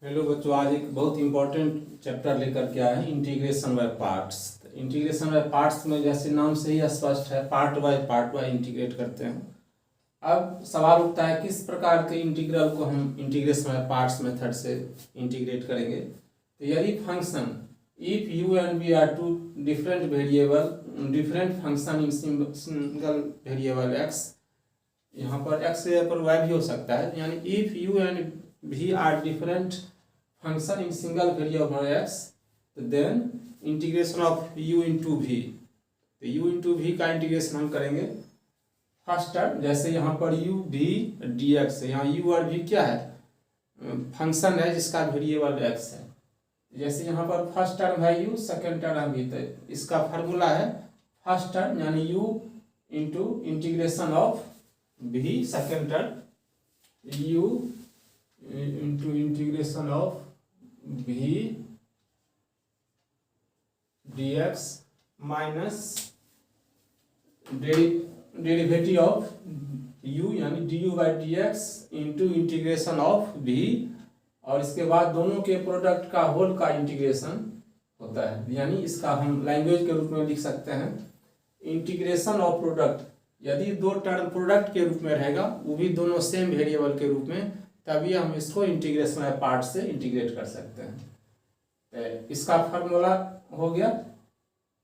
Hello बच्चों, आज एक बहुत इंपॉर्टेंट चैप्टर लेकर के आए हैं, integration by parts. Integration by parts में जैसे नाम से ही स्पष्ट है, पार्ट बाय इंटीग्रेट करते हैं। अब सवाल उठता है किस प्रकार के इंटीग्रल को हम इंटीग्रेशन बाय पार्ट्स मेथड से इंटीग्रेट करेंगे। तो यदि function if you and v are two different variable different function in single variable x, यहाँ पर एक्स के जगह पर वाई भी हो सकता है, यानी if you and v are different function in single variable x, then integration of u into v, तो u into v का इंटीग्रेशन हम करेंगे। फर्स्ट टर्म जैसे यहाँ पर u v dx है, यहाँ u और v क्या है, फंक्शन है जिसका वेरिएबल x है। जैसे यहाँ पर फर्स्ट टर्म है u, सेकेंड टर्म v, तो इसका फार्मूला है फर्स्ट टर्म यानी u into integration of v, second term u into integration of v dx minus derivative of u यानी du by dx into integration of v, और इसके बाद दोनों के प्रोडक्ट का होल का इंटीग्रेशन होता है। यानी इसका हम लैंग्वेज के रूप में लिख सकते हैं इंटीग्रेशन ऑफ प्रोडक्ट। यदि दो टर्म प्रोडक्ट के रूप में रहेगा, वो भी दोनों सेम वेरिएबल के रूप में, तभी हम इसको इंटीग्रेशन बाय पार्ट से इंटीग्रेट कर सकते हैं। इसका फार्मूला हो गया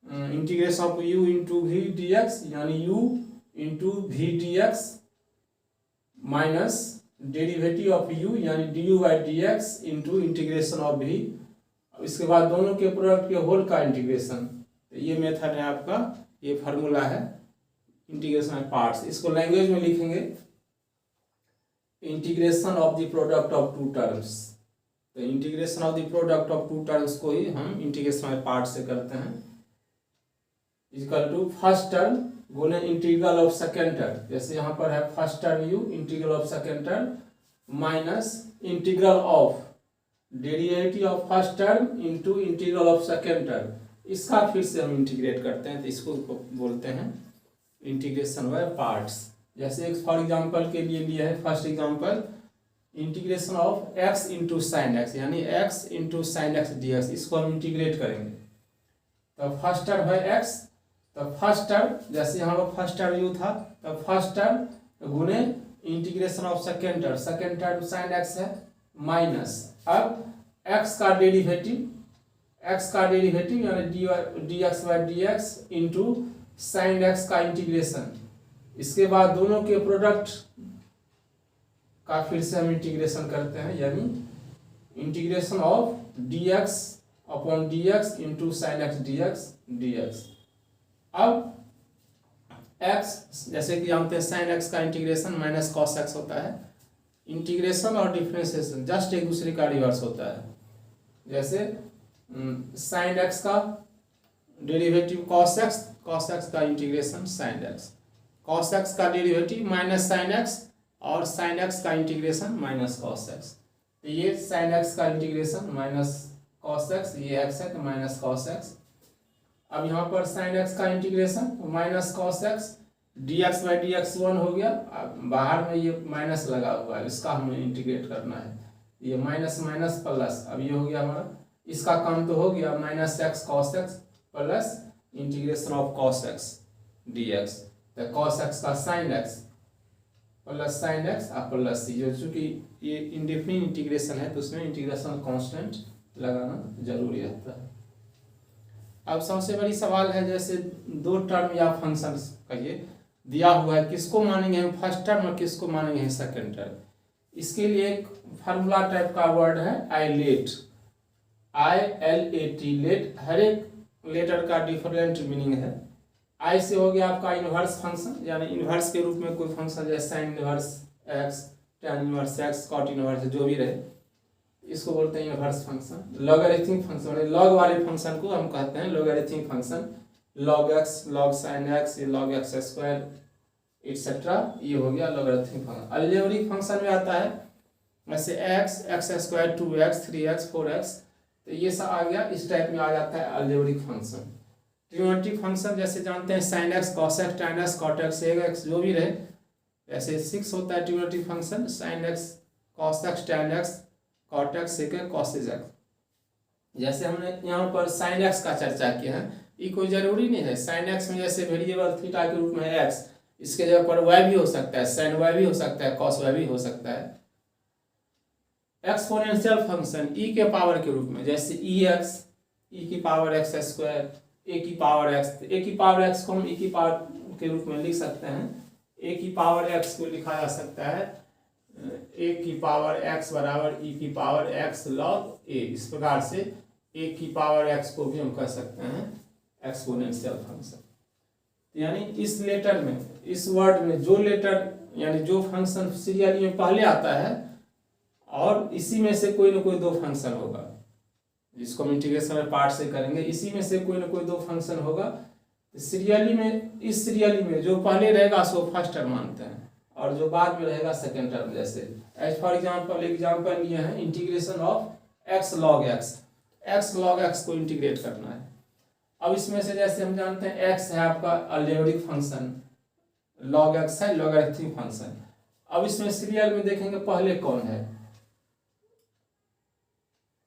integration of u into v d x, यानी u into v d x minus derivative of u यानी du by d x into integration of v, इसके बाद दोनों के प्रोडक्ट के होल का इंटीग्रेशन। तो ये मेथड है आपका, ये फार्मूला है इंटीग्रेशन बाय पार्ट्स। इसको लैंग्वेज में लिखेंगे integration of the product of two terms. तो integration of the product of two terms को ही हम इंटीग्रेशन बाय पार्ट से करते हैं। इक्वल टू फर्स्ट टर्म गुने इंटीग्रल ऑफ सेकेंड टर्म, जैसे यहाँ पर है first term u integral of second term minus integral of derivative of first term into integral of second term, इसका फिर से हम इंटीग्रेट करते हैं। तो इसको बोलते हैं इंटीग्रेशन बाय पार्ट्स। जैसे एक फॉर एग्जांपल के लिए लिया है, first example integration of x into sine x, यानी x into sine x d x, इसको हम इंटीग्रेट करेंगे। तो फर्स्ट टर्म है x, तो फर्स्ट टर्म जैसे यहाँ पर फर्स्ट टर्म u था, तो फर्स्ट टर्म गुने integration of second term sine x है माइनस, अब x का डेरिवेटिव यानी d x by d x into sine x का इंटीग्रेशन, इसके बाद दोनों के प्रोडक्ट का फिर से हम इंटीग्रेशन करते हैं, यानी integration of D x upon D x into sine x d x. अब x जैसे कि जानते हैं साइन एक्स का इंटीग्रेशन माइनस कॉस एक्स होता है, इंटीग्रेशन और डिफरेंशिएशन जस्ट एक दूसरे का रिवर्स होता है। जैसे साइन एक्स का डेरिवेटिव कॉस एक्स का integration sign x, cos x का डेरिवेटिव माइनस साइन एक्स, और साइन एक्स का इंटीग्रेशन माइनस कॉस एक्स। तो ये साइन एक्स का इंटीग्रेशन माइनस कॉस एक्स, ये एक्स है तो माइनस कॉस एक्स। अब यहाँ पर साइन एक्स का integration minus cos x, d x by d x 1 हो गया। अब बाहर में ये माइनस लगा हुआ है, इसका हमें इंटीग्रेट करना है, ये माइनस माइनस प्लस, अब ये हो गया हमारा, इसका काम तो हो गया minus x cos x plus integration of cos x d x, तो कॉस एक्स का sine x plus sine x plus C, जो चूँकि ये इंडेफिनिट इंटीग्रेशन है तो उसमें इंटीग्रेशन कांस्टेंट लगाना जरूरी रहता है। अब सबसे बड़ी सवाल है, जैसे दो टर्म या फंक्शन कहिए दिया हुआ है, किसको मानेंगे हम फर्स्ट टर्म और किसको मानेंगे सेकेंड टर्म। इसके लिए एक फार्मूला टाइप का वर्ड है आईलेट, ILAT, लेट, हर एक लेटर का डिफरेंट मीनिंग है। आई से हो गया आपका इन्वर्स फंक्शन, यानी इन्वर्स के रूप में कोई फंक्शन जैसे sine inverse x, tan inverse x, cot inverse जो भी रहे, इसको बोलते हैं इन्वर्स फंक्शन। लॉगरिथमिक फंक्शन यानी लॉग वाले फंक्शन को हम कहते हैं logarithmic function, log x, log sine x, ये लॉग एक्स स्क्वायर एटसेट्रा, ये हो गया लॉगरिथमिक फंक्शन। अलजेब्रिक फंक्शन में आता है जैसे x square 2x 3x 4x, तो ये सब आ गया, इस टाइप में आ जाता है अलजेब्रिक फंक्शन। ट्रिग्नोमेट्रिक फंक्शन जैसे जानते हैं sine x cos x tan x cot x sec x जो भी रहे, ऐसे 6 होता है trigonometric function, sine x cos x tan x cot x sec cosec x. जैसे हमने यहाँ पर साइन एक्स का चर्चा किया है, ये कोई जरूरी नहीं है। साइन एक्स में जैसे वेरिएबल थीटा के रूप में एक्स, इसके जगह पर वाई भी हो सकता है, साइन वाई भी हो सकता है, कॉस वाई भी हो सकता है। एक्सपोनेंशियल फंक्शन ई के पावर के रूप में, जैसे ई एक्स, ई की पावर एक्स स्क्वायर, ए की पावर एक्स। ए की पावर एक्स को हम ई की पावर के रूप में लिख सकते हैं। ए की पावर एक्स को लिखा जा सकता है ए की पावर एक्स बराबर ई की पावर एक्स लॉग ए। इस प्रकार से ए की पावर एक्स को भी हम कह सकते हैं एक्सपोनेंशियल फंक्शन। यानी इस लेटर में, इस वर्ड में जो लेटर यानी जो फंक्शन सीरियली में पहले आता है और इसी में से कोई ना कोई दो फंक्शन होगा, जिसको हम इंटीग्रेशन में पार्ट से करेंगे, इसी में से कोई ना कोई दो फंक्शन होगा। सीरियली में, इस सीरियली में जो पहले रहेगा उसको फर्स्ट टर्म मानते हैं और जो बाद में रहेगा सेकेंड टर्म। जैसे एज फॉर एग्जाम्पल लिए हैं integration of x log x. X log x को इंटीग्रेट करना है। अब इसमें से जैसे हम जानते हैं एक्स है आपका अलजेब्रिक फंक्शन, लॉग एक्स है लॉगरिथमिक फंक्शन। अब इसमें सीरियल में देखेंगे पहले कौन है,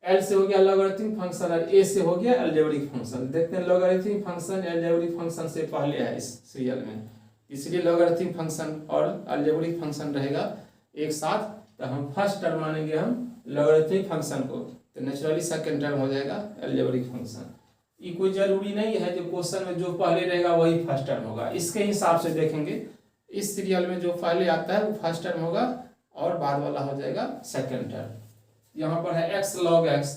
एल से हो गया लॉगरिथमिक फंक्शन और ए से हो गया अलजेब्रिक फंक्शन। देखते हैं लॉगरिथमिक फंक्शन अलजेब्रिक फंक्शन से पहले है इस सीरियल में, इसलिए लॉगरिथमिक फंक्शन और अलजेब्रिक फंक्शन रहेगा एक साथ। तो हम फर्स्ट टर्म मानेंगे हम लॉगरिथमिक फंक्शन को, तो नेचुरली सेकंड टर्म हो जाएगा अलजेब्रिक फंक्शन। ये कोई जरूरी नहीं है जो क्वेश्चन में जो पहले रहेगा वही फर्स्ट टर्म होगा, इसके हिसाब से देखेंगे। इस सीरियल में जो पहले आता है वो फर्स्ट टर्म होगा और बाद वाला हो जाएगा सेकंड टर्म। यहाँ पर है एक्स लॉग एक्स,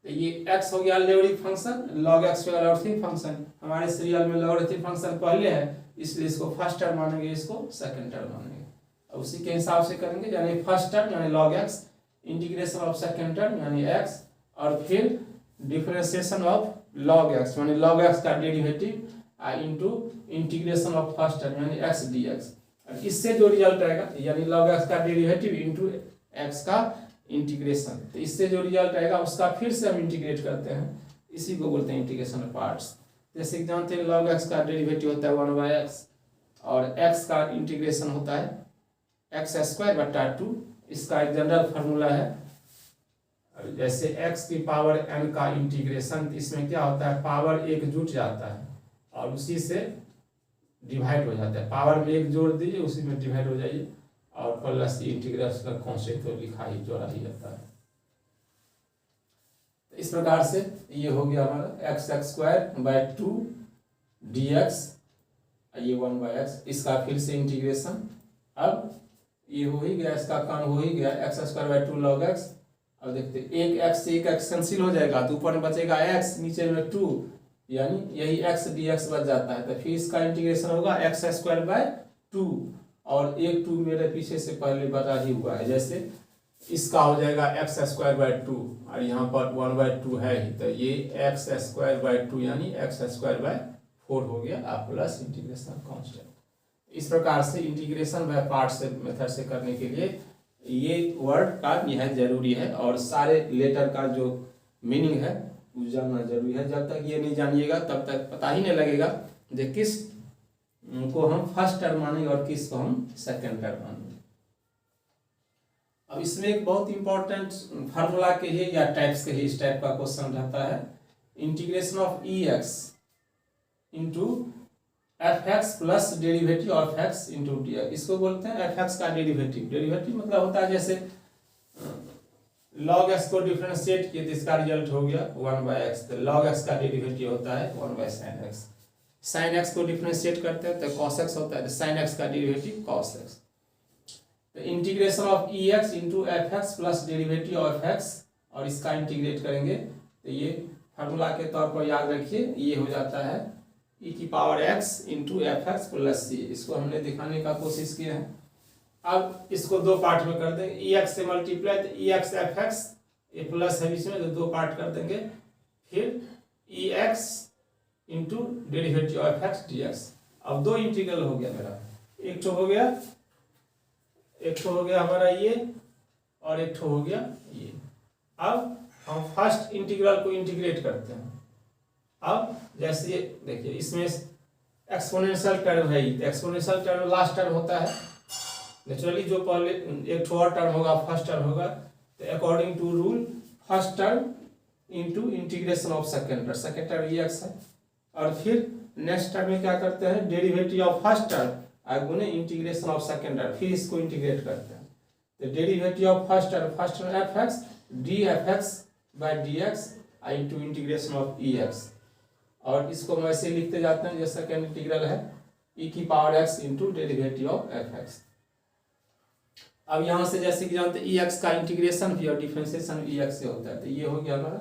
तो ये एक्स हो गया अलजेब्रिक फंक्शन, लॉग एक्स हो गया लॉगरिथमिक फंक्शन। हमारे सीरियल में लॉगरिथमिक फंक्शन पहले है इसलिए इसको फर्स्ट टर्म मानेंगे, इसको सेकंड टर्म मानेंगे। और उसी के हिसाब से करेंगे, यानी फर्स्ट टर्म यानी log x, integration of second term यानी एक्स, और फिर डिफरेंशिएशन ऑफ लॉग एक्स यानी लॉग एक्स का derivative into integration of first term यानी एक्स डी एक्स। इससे जो रिजल्ट आएगा यानी लॉग एक्स का डेरिवेटिव इनटू एक्स का इंटीग्रेशन, तो इससे जो रिजल्ट आएगा उसका फिर से हम इंटीग्रेट करते हैं, इसी को बोलते हैं इंटीग्रेशन ऑफ पार्ट्स। जैसे जानते हैं लॉग एक्स का डेरिवेटिव होता है 1/x और x का इंटीग्रेशन होता है एक्स स्क्वायर बटा 2। इसका एक जनरल फार्मूला है। जैसे x की पावर n का इंटीग्रेशन, इसमें क्या होता है पावर एक जुट जाता है और उसी से डिवाइड हो जाता है। पावर में एक जोड़ दीजिए उसी में डिवाइड हो जाइए और प्लस इंटीग्रेशन का कॉन्सेप्ट तो लिखा ही जोड़ा ही जाता है। इस प्रकार से ये हो गया हमारा एक्स स्क्वायर बाय 2 dx, ये 1/x, इसका फिर से इंटीग्रेशन। अब ये हो ही गया, इसका काम हो ही गया, x square by 2 log x। अब देखते एक x से एक x कैंसिल हो जाएगा तो ऊपर में बचेगा x, नीचे में 2, यानी यही x dx बच जाता है। तो फिर इसका इंटीग्रेशन होगा एक्स स्क्वायर बाय 2 और एक 2 मेरे पीछे से पहले बचा ही हुआ है। जैसे इसका हो जाएगा एक्स स्क्वायर बाय 2 और यहाँ पर 1/2 है ही, तो ये एक्स स्क्वायर बाय 2 यानी एक्स स्क्वायर बाय 4 हो गया आप प्लस इंटीग्रेशन कांस्टेंट। इस प्रकार से इंटीग्रेशन बाय पार्ट से मेथड से करने के लिए ये वर्ड का यह जरूरी है और सारे लेटर का जो मीनिंग है वो जानना जरूरी है। जब तक ये नहीं जानिएगा तब तक पता ही नहीं लगेगा जो किस को हम फर्स्ट टर्म मानेंगे और किस को हम सेकंड टर्म मानेंगे। अब इसमें एक बहुत इंपॉर्टेंट फार्मूला के ही या टाइप्स के ही इस टाइप का क्वेश्चन रहता है, integration of e x into f x plus derivative of x into D x. इसको बोलते हैं एफ एक्स का डेरिवेटिव। डेरिवेटिव मतलब होता है जैसे लॉग एक्स को डिफरेंशिएट किए तो इसका रिजल्ट हो गया 1/x, तो लॉग एक्स का डेरिवेटिव होता है 1/sin x। साइन एक्स को डिफरेंशिएट करते हैं तो cos x होता है, तो साइन एक्स का डेरिवेटिव cos x। तो integration of e x into f x plus derivative of x, और इसका इंटीग्रेट करेंगे तो ये फार्मूला के तौर पर याद रखिए, ये हो जाता है ई की power x into f x plus C. इसको हमने दिखाने का कोशिश किया है। अब इसको दो पार्ट में कर देंगे, ई एक्स से मल्टीप्लाई तो ई एक्स एफ एक्स, ये प्लस है इसमें तो दो पार्ट कर देंगे, फिर e x into derivative of x d x. अब दो इंटीग्रल हो गया मेरा, एक तो हो गया हमारा ये और एक हो गया ये। अब हम फर्स्ट इंटीग्रल को इंटीग्रेट करते हैं। अब जैसे देखिए इसमें एक्सपोनेंशियल टर्म है, एक्सपोनेंशियल टर्म लास्ट टर्म होता है नेचुरली, जो पहले एक और टर्म होगा फर्स्ट टर्म होगा, तो according to rule first term into integration of second term e x है, और फिर नेक्स्ट टर्म में क्या करते हैं, डेरिवेटिव ऑफ फर्स्ट टर्म गुने इंटीग्रेशन ऑफ सेकेंड टर्म, फिर इसको इंटीग्रेट करते हैं। तो derivative of first term f x d f x by d x into integration of e x, और इसको हम ऐसे लिखते जाते हैं, जैसा सेकेंड इंटीग्रल है ई की power x into derivative of F x. अब यहाँ से जैसे कि जानते हैं ई एक्स का इंटीग्रेशन भी और डिफरेंशिएशन ई एक्स से होता है, तो ये हो गया हमारा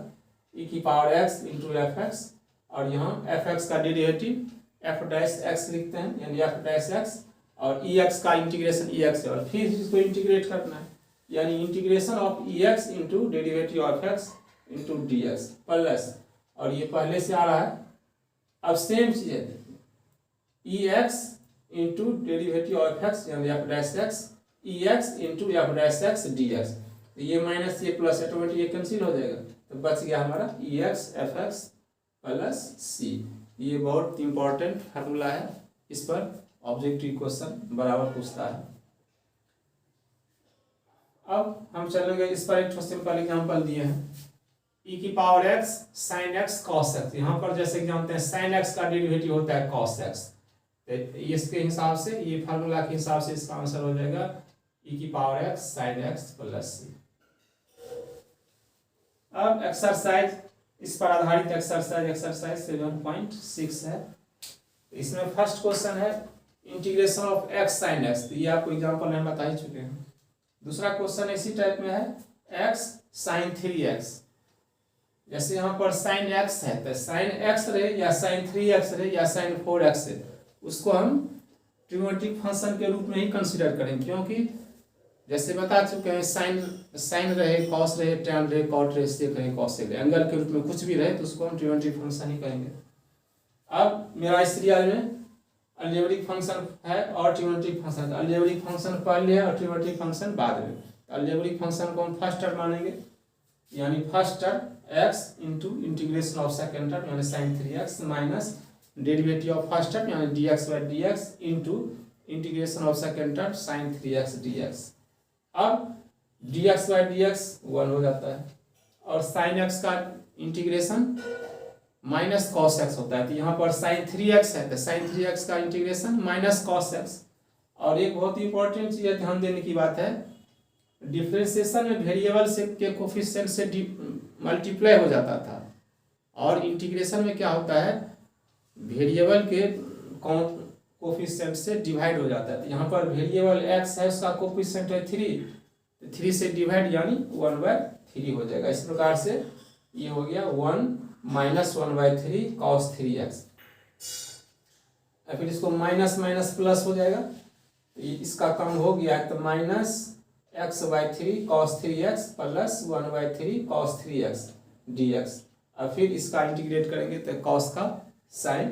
ई की power x into f x, और यहाँ एफ एक्स का डेरिवेटिव एफ डैश एक्स लिखते हैं, यानी एफ डैश एक्स, और ई एक्स का इंटीग्रेशन ई एक्स है, और फिर इसको इंटीग्रेट करना है, यानी integration of e x into derivative of x into D x plus, और ये पहले से आ रहा है। अब सेम चीज़ है, e x into derivative of x यानी f dash x, e x into f dash x d x, तो ये माइनस ये प्लस ऑटोमेटिक ये कैंसिल हो जाएगा, तो बच गया हमारा ई एक्स एफ एक्स प्लस सी। ये बहुत इंपॉर्टेंट फार्मूला है, इस पर ऑब्जेक्टिव क्वेश्चन बराबर पूछता है। अब हम चलेंगे इस पर एक सिंपल एग्जांपल दिए हैं, ई की power x sine x cos x. यहाँ पर जैसे कि जानते हैं साइन एक्स का डेरिवेटिव होता है कॉस एक्स, तो इसके हिसाब से ये फार्मूला के हिसाब से इसका आंसर हो जाएगा ई की power x sine x plus c. अब एक्सरसाइज, इस पर आधारित एक्सरसाइज 7.6 है। इसमें फर्स्ट क्वेश्चन है integration of x sine x, तो ये आपको एग्जांपल में बता ही चुके हैं। दूसरा क्वेश्चन इसी टाइप में है एक्स साइन 3x, जैसे यहाँ पर साइन एक्स है तो साइन एक्स रहे या साइन 3x रहे या साइन 4x है, उसको हम ट्रिग्नोमेट्रिक फंक्शन के रूप में ही कंसिडर करें, क्योंकि जैसे बता चुके हैं साइन रहे कॉस रहे टैन रहे कॉट रहे सेक रहे कॉसेक रहे, एंगल के रूप में कुछ भी रहे तो उसको हम ट्रिग्नोमेट्रिक फंक्शन ही कहेंगे। अब मेरा इस रियल में अलजेब्रिक फंक्शन है और ट्रिग्नोमेट्रिक फंक्शन, अलजेब्रिक फंक्शन पहले है और ट्रिग्नोमेट्रिक फंक्शन बाद में। अलजेब्रिक फंक्शन को हम फर्स्ट टर्म मानेंगे, यानी first term x into integration of second term यानी sine 3x minus derivative of first term यानी d x by d x into integration of second term sine 3x dx। अब d x by d x 1 हो जाता है, और sine x का integration minus cos x होता है, तो यहाँ पर साइन 3x है तो साइन 3x का इंटीग्रेशन माइनस कॉस एक्स। और एक बहुत ही इंपॉर्टेंट चीज़ ध्यान देने की बात है, डिफ्रेंसिएशन में वेरिएबल से के कोफिशिएंट से मल्टीप्लाई हो जाता था, और इंटीग्रेशन में क्या होता है वेरिएबल के कोफिशिएंट से डिवाइड हो जाता है। तो यहाँ पर वेरिएबल x है उसका कोफिशिएंट है 3, तो 3 से डिवाइड यानी 1/3 हो जाएगा। इस प्रकार से ये हो गया 1 माइनस 1/3 cos 3x, फिर इसको माइनस माइनस प्लस हो जाएगा, तो इसका काम हो गया तो minus x/3 cos 3x plus 1/3 cos 3x dx। और फिर इसका इंटीग्रेट करेंगे तो cos का साइन,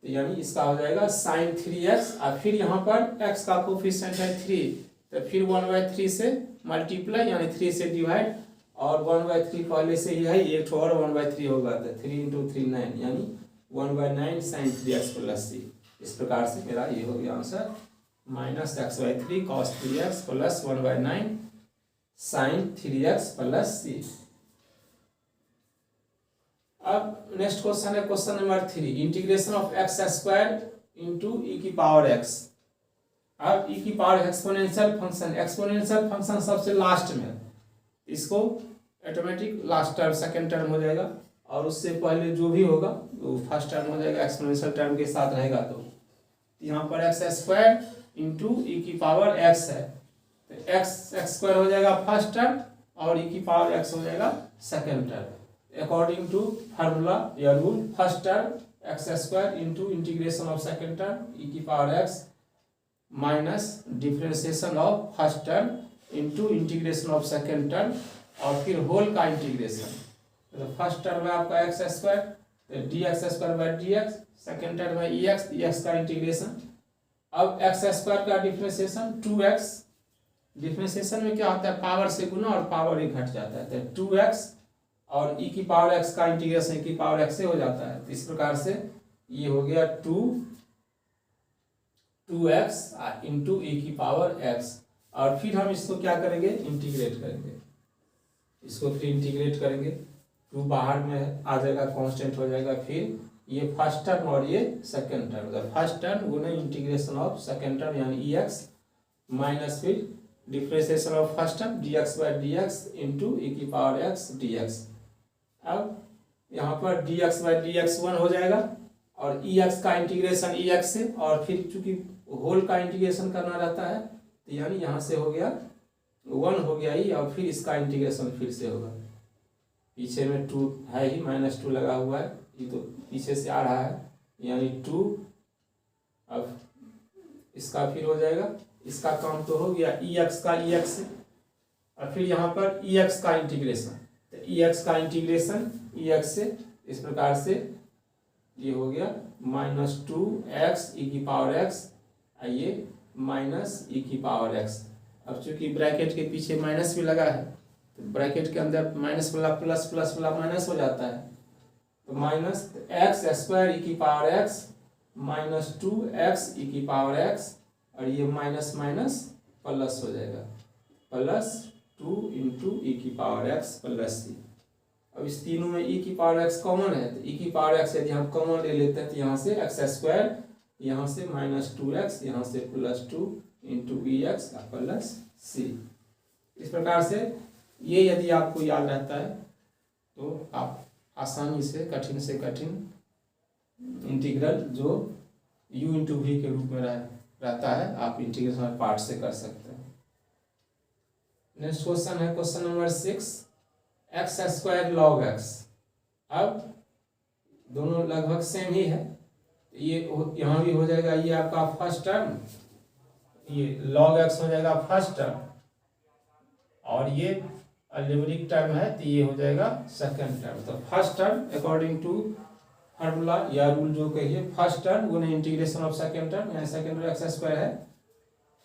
तो यानी इसका हो जाएगा साइन 3x, और फिर यहाँ पर x का कोफिशिएंट है 3, तो फिर 1/3 से मल्टीप्लाई यानी 3 से डिवाइड, और 1/3 पहले से ही है, एक और 1/3 होगा तो 3 × 3 9 यानी 1/9 साइन 3x प्लस सी। इस प्रकार से मेरा ये हो गया answer minus x/3 cos 3x plus 1/9 sine 3x plus c. अब नेक्स्ट क्वेश्चन है question number 3, integration of x² into e की पावर x। अब ई की पावर एक्सपोनेंशियल फंक्शन सबसे लास्ट में, इसको automatic last term second term हो जाएगा, और उससे पहले जो भी होगा वो फर्स्ट टर्म हो जाएगा, एक्सपोनेंशियल टर्म के साथ रहेगा। तो यहाँ पर x² इंटू ई की पावर x है, तो x² हो जाएगा फर्स्ट टर्म और ई की पावर x हो जाएगा second term. According to formula या rule first term x² into integration of second term e की power x minus differentiation of first term into integration of second term, और फिर whole का integration. तो first term है आपका x², तो dx²/dx, second term है ex का इंटीग्रेशन। अब x² का डिफ्रेंसिएशन 2x, डिफ्रेंसिएशन में क्या होता है पावर से गुना और पावर ही घट जाता है, तो 2x, और e की पावर x का इंटीग्रेशन e की पावर x से हो जाता है। तो इस प्रकार से ये हो गया 2x इंटू e की पावर x, और फिर हम इसको क्या करेंगे इंटीग्रेट करेंगे। इसको फिर इंटीग्रेट करेंगे, 2 बाहर में आ जाएगा, कांस्टेंट हो जाएगा। फिर ये फर्स्ट टर्म और ये सेकेंड टर्म, तो फर्स्ट टर्म गुना इंटीग्रेशन ऑफ सेकेंड टर्म यानी ई एक्स माइनस फिर differentiation of first term d x by d x into e की पावर एक्स डी एक्स। अब यहाँ पर d x by d x 1 हो जाएगा और ई एक्स का इंटीग्रेशन ई एक्स से, और फिर चूंकि होल का इंटीग्रेशन करना रहता है तो यानी यहाँ से हो गया 1 हो गया ही, और फिर इसका इंटीग्रेशन फिर से होगा। पीछे में 2 है ही, -2 लगा हुआ है, ये तो पीछे से आ रहा है यानी 2। अब इसका फिर हो जाएगा, इसका काम तो हो गया ई एक्स का ई एक्स से, और फिर यहाँ पर ई एक्स का इंटीग्रेशन, तो ई एक्स का इंटीग्रेशन ई एक्स से इस प्रकार से ये हो गया -2x ई की पावर एक्स, ये माइनस ई की पावर एक्स। अब चूंकि ब्रैकेट के पीछे माइनस भी लगा है तो ब्रैकेट के अंदर माइनस वाला प्लस, प्लस वाला माइनस हो जाता है, तो माइनस एक्स स्क्वायर ई की पावर एक्स -2x ई की पावर एक्स, और ये माइनस माइनस प्लस हो जाएगा, +2 इंटू ई की पावर एक्स प्लस सी। अब इस तीनों में ई की पावर एक्स कॉमन है, तो ई की पावर एक्स यदि हम कॉमन ले लेते हैं तो यहाँ से एक्स स्क्वायर, यहाँ से -2x, यहाँ से +2 इंटू ई एक्स प्लस सी। इस प्रकार से ये यदि आपको याद रहता है तो आप आसानी से कठिन इंटीग्रल जो u इंटू वी के रूप में रहता है, आप इंटीग्रेशन पार्ट से कर सकते हैं। नेक्स्ट क्वेश्चन है question number 6, x square log x. अब दोनों लगभग सेम ही है, ये यहाँ भी हो जाएगा, ये आपका फर्स्ट टर्म, ये लॉग एक्स हो जाएगा फर्स्ट टर्म, और ये अलजेब्रिक टर्म है तो ये हो जाएगा सेकंड टर्म। तो first term according to formula या रूल जो कहिए, फर्स्ट टर्म गुना इंटीग्रेशन ऑफ सेकंड टर्म, यहाँ सेकंड टर्म एक्स स्क्वायर है,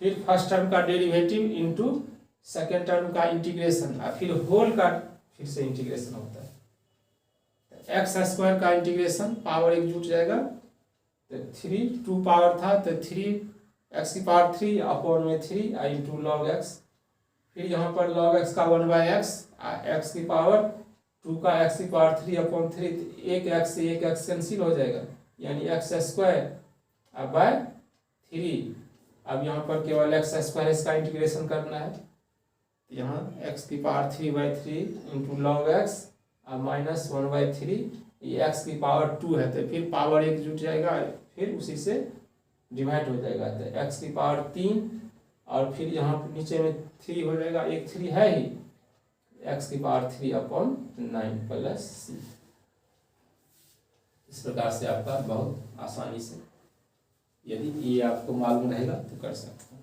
फिर फर्स्ट टर्म का डेरिवेटिव इंटू सेकंड टर्म का इंटीग्रेशन, और फिर होल का फिर से इंटीग्रेशन होता है। एक्स स्क्वायर का इंटीग्रेशन पावर एक जुट जाएगा, तो 3 2 पावर था तो 3 एक्स की पावर 3 अपॉन में 3 इंटू लॉग एक्स, फिर यहाँ पर लॉग एक्स का 1/x, एक्स की पावर 2 का एक्स की पावर 3 अपॉन 3, एक एक्स से एक एक्स कैंसिल हो जाएगा यानी एक्स स्क्वायर अब बाय 3। अब यहाँ पर केवल एक्स स्क्वायर इसका इंटीग्रेशन करना है, यहाँ x की पावर 3/3 इंटू लॉग एक्स -1/3, ये x की पावर 2 है तो फिर पावर एक जुट जाएगा, फिर उसी से डिवाइड हो जाएगा, तो x की पावर 3, और फिर यहाँ नीचे में 3 हो जाएगा, एक 3 है ही, x की पावर 3 अपॉन 9 प्लस सी। इस प्रकार से आपका बहुत आसानी से यदि ये आपको मालूम रहेगा तो कर सकते हैं।